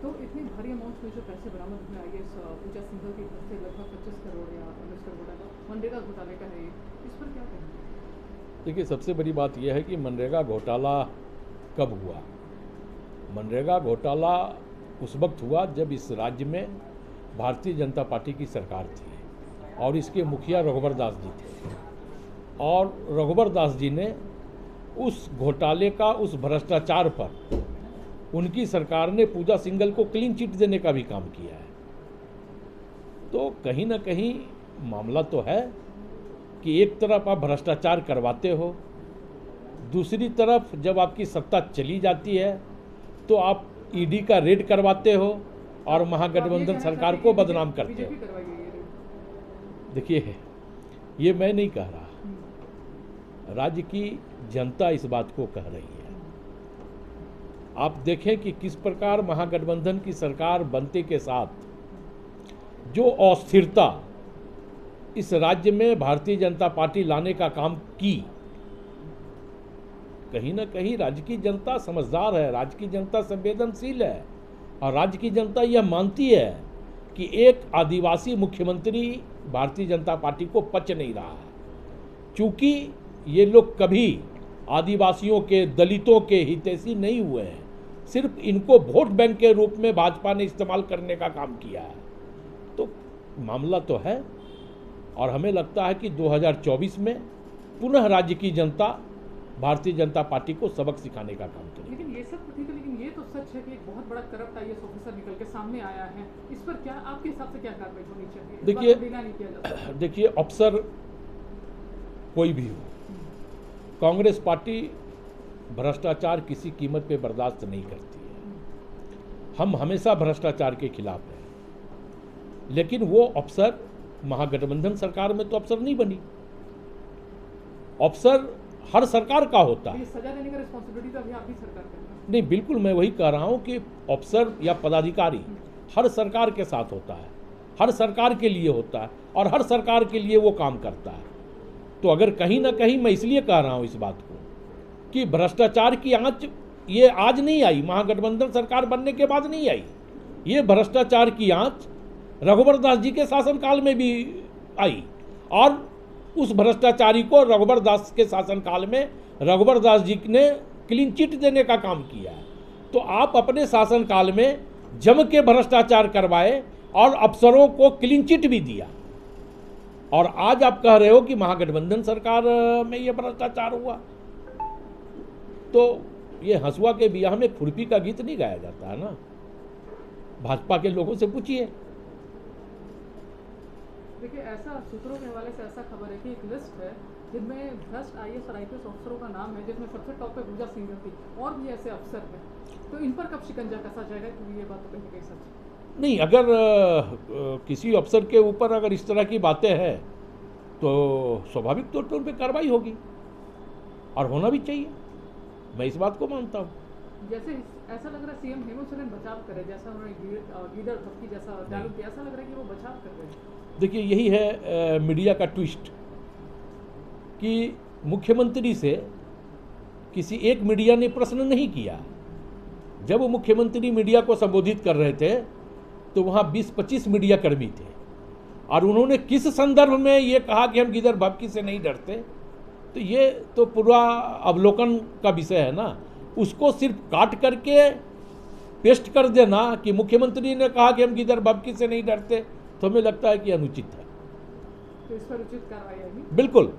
तो इतनी भारी अमाउंट में जो पैसे बरामद हुए आईएएस पूजा सिंघल के घर से लगभग 25 करोड़ या 19 करोड़ का मनरेगा घोटाले का है, इस पर क्या कहेंगे? देखिए, सबसे बड़ी बात यह है कि मनरेगा घोटाला कब हुआ। मनरेगा घोटाला उस वक्त हुआ जब इस राज्य में भारतीय जनता पार्टी की सरकार थी और इसके मुखिया रघुवर दास जी थे, और रघुवर दास जी ने उस घोटाले का, उस भ्रष्टाचार पर उनकी सरकार ने पूजा सिंघल को क्लीन चिट देने का भी काम किया है। तो कहीं ना कहीं मामला तो है कि एक तरफ आप भ्रष्टाचार करवाते हो, दूसरी तरफ जब आपकी सत्ता चली जाती है तो आप ईडी का रेड करवाते हो और महागठबंधन सरकार को बदनाम करते हो। देखिए, ये मैं नहीं कह रहा, राज्य की जनता इस बात को कह रही है। आप देखें कि किस प्रकार महागठबंधन की सरकार बनते के साथ जो अस्थिरता इस राज्य में भारतीय जनता पार्टी लाने का काम की, कहीं ना कहीं राज्य की जनता समझदार है, राज्य की जनता संवेदनशील है और राज्य की जनता यह मानती है कि एक आदिवासी मुख्यमंत्री भारतीय जनता पार्टी को पच नहीं रहा है। चूंकि ये लोग कभी आदिवासियों के, दलितों के हितैषी नहीं हुए हैं, सिर्फ इनको वोट बैंक के रूप में भाजपा ने इस्तेमाल करने का काम किया है। तो मामला तो है और हमें लगता है कि 2024 में पुनः राज्य की जनता भारतीय जनता पार्टी को सबक सिखाने का काम करेगी। लेकिन ये सब ठीक है, लेकिन ये तो सच है कि एक बहुत बड़ा करप्ट आईएएस ऑफिसर निकल के सामने आया है, इस पर क्या आपके हिसाब से क्या कार्रवाई होनी चाहिए? देखिए, अफसर कोई भी हो, कांग्रेस पार्टी भ्रष्टाचार किसी कीमत पे बर्दाश्त नहीं करती है। हम हमेशा भ्रष्टाचार के खिलाफ हैं, लेकिन वो अफसर महागठबंधन सरकार में तो अफसर नहीं बनी। अफसर हर सरकार का होता है। सजा देने का रिस्पॉन्सिबिलिटी तो अभी आपकी सरकार का नहीं, बिल्कुल मैं वही कह रहा हूं कि अफसर या पदाधिकारी हर सरकार के साथ होता है, हर सरकार के लिए होता है और हर सरकार के लिए वो काम करता है। तो अगर कहीं ना कहीं, मैं इसलिए कह रहा हूं इस बात को कि भ्रष्टाचार की आंच ये आज नहीं आई, महागठबंधन सरकार बनने के बाद नहीं आई। ये भ्रष्टाचार की आंच रघुवर दास जी के शासनकाल में भी आई और उस भ्रष्टाचारी को रघुवर दास के शासनकाल में रघुवर दास जी ने क्लीन चिट देने का काम किया है। तो आप अपने शासनकाल में जम के भ्रष्टाचार करवाए और अफसरों को क्लीन चिट भी दिया, और आज आप कह रहे हो कि महागठबंधन सरकार में यह भ्रष्टाचार हुआ। तो ये हंसुआ के बियाह में खुरपी का गीत नहीं गाया जाता है ना। भाजपा के लोगों से पूछिए। देखिए, ऐसा सूत्रों के हवाले से ऐसा खबर है कि एक लिस्ट है जिनमें भ्रष्ट आईएएस और आईपीएस अफसरों का नाम है, जिसमें सबसे टॉप पे पूजा सिंघल थी, और भी ऐसे अफसर हैं। तो इन पर कब शिकंजा कसा जाएगा, क्योंकि ये बात तो कहीं कहीं सच नहीं। अगर किसी अफसर के ऊपर अगर इस तरह की बातें हैं तो स्वाभाविक तौर पर उन पर कार्रवाई होगी और होना भी चाहिए। मैं इस बात को मानता हूँ। जैसे ऐसा लग रहा है सीएम हेमंत सोरेन बचाव करे, जैसा उन्होंने गीदड़ भक्ति जैसा डालू किया, ऐसा लग रहा है कि वो बचाव कर रहे हैं। देखिए, यही है मीडिया का ट्विस्ट कि मुख्यमंत्री से किसी एक मीडिया ने प्रश्न नहीं किया। जब वो मुख्यमंत्री मीडिया को संबोधित कर रहे थे तो वहाँ 20-25 मीडिया कर्मी थे और उन्होंने किस संदर्भ में ये कहा कि हम गिदड़ भक्ति से नहीं डरते, तो ये तो पूरा अवलोकन का विषय है ना। उसको सिर्फ काट करके पेस्ट कर देना कि मुख्यमंत्री ने कहा कि हम गिदड़ भक्ति से नहीं डरते, तो हमें लगता है कि अनुचित है। तो इस पर उचित कार्रवाई होगी। बिल्कुल।